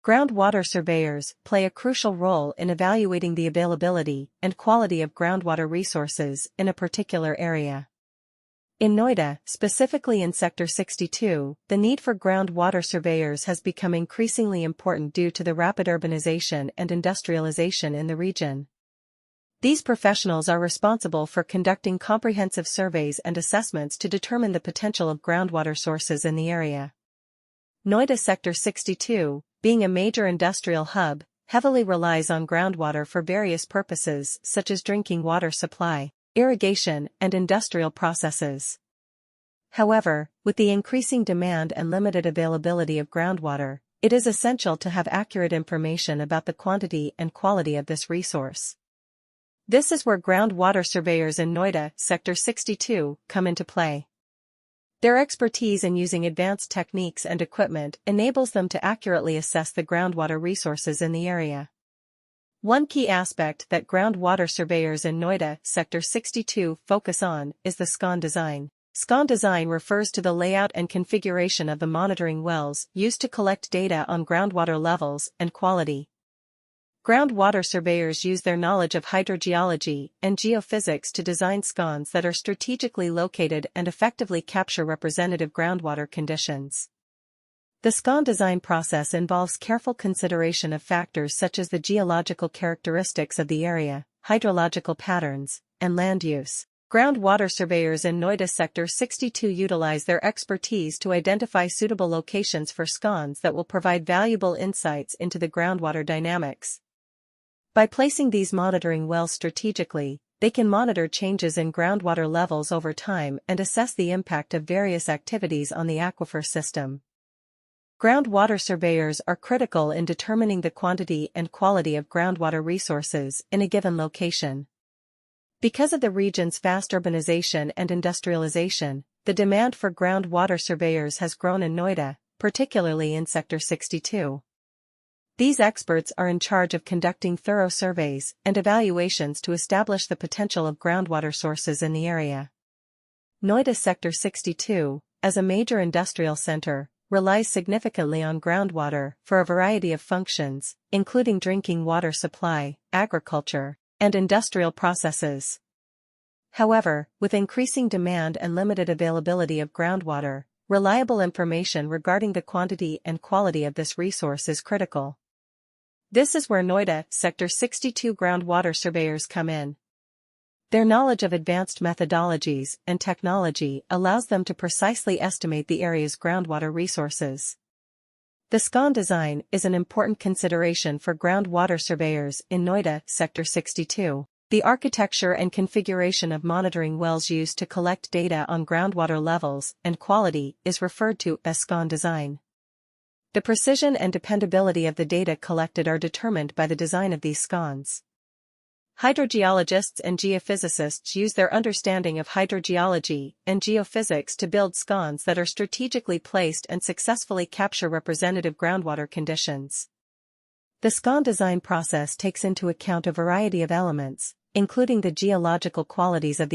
Groundwater surveyors play a crucial role in evaluating the availability and quality of groundwater resources in a particular area. In Noida, specifically in Sector 62, the need for groundwater surveyors has become increasingly important due to the rapid urbanization and industrialization in the region. These professionals are responsible for conducting comprehensive surveys and assessments to determine the potential of groundwater sources in the area. Noida Sector 62, being a major industrial hub, heavily relies on groundwater for various purposes such as drinking water supply, irrigation, and industrial processes. However, with the increasing demand and limited availability of groundwater, it is essential to have accurate information about the quantity and quality of this resource. This is where groundwater surveyors in Noida Sector 62 come into play. Their expertise in using advanced techniques and equipment enables them to accurately assess the groundwater resources in the area. One key aspect that groundwater surveyors in Noida Sector 62 focus on is the SCON design. SCON design refers to the layout and configuration of the monitoring wells used to collect data on groundwater levels and quality. Groundwater surveyors use their knowledge of hydrogeology and geophysics to design SCONs that are strategically located and effectively capture representative groundwater conditions. The SCON design process involves careful consideration of factors such as the geological characteristics of the area, hydrological patterns, and land use. Groundwater surveyors in Noida Sector 62 utilize their expertise to identify suitable locations for SCONs that will provide valuable insights into the groundwater dynamics. By placing these monitoring wells strategically, they can monitor changes in groundwater levels over time and assess the impact of various activities on the aquifer system. Groundwater surveyors are critical in determining the quantity and quality of groundwater resources in a given location. Because of the region's fast urbanization and industrialization, the demand for groundwater surveyors has grown in Noida, particularly in Sector 62. These experts are in charge of conducting thorough surveys and evaluations to establish the potential of groundwater sources in the area. Noida Sector 62, as a major industrial center, relies significantly on groundwater for a variety of functions, including drinking water supply, agriculture, and industrial processes. However, with increasing demand and limited availability of groundwater, reliable information regarding the quantity and quality of this resource is critical. This is where Noida Sector 62 groundwater surveyors come in. Their knowledge of advanced methodologies and technology allows them to precisely estimate the area's groundwater resources. The SCON design is an important consideration for groundwater surveyors in Noida Sector 62. The architecture and configuration of monitoring wells used to collect data on groundwater levels and quality is referred to as SCON design. The precision and dependability of the data collected are determined by the design of these SCONs. Hydrogeologists and geophysicists use their understanding of hydrogeology and geophysics to build SCONs that are strategically placed and successfully capture representative groundwater conditions. The SCON design process takes into account a variety of elements, including the geological qualities of the